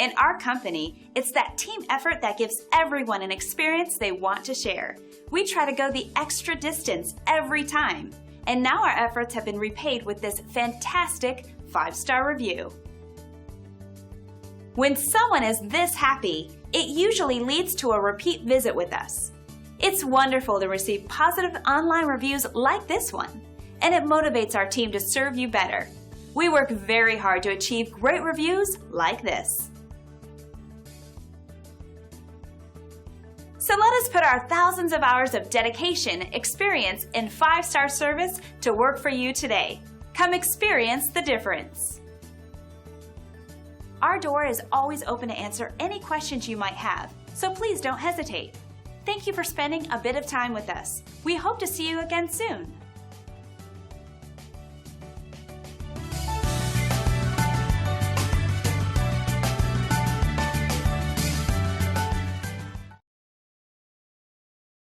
In our company, it's that team effort that gives everyone an experience they want to share. We try to go the extra distance every time. And now our efforts have been repaid with this fantastic 5-star review. When someone is this happy, it usually leads to a repeat visit with us. It's wonderful to receive positive online reviews like this one, and it motivates our team to serve you better. We work very hard to achieve great reviews like this. So let us put our thousands of hours of dedication, experience, and 5-star service to work for you today. Come experience the difference. Our door is always open to answer any questions you might have, so please don't hesitate. Thank you for spending a bit of time with us. We hope to see you again soon.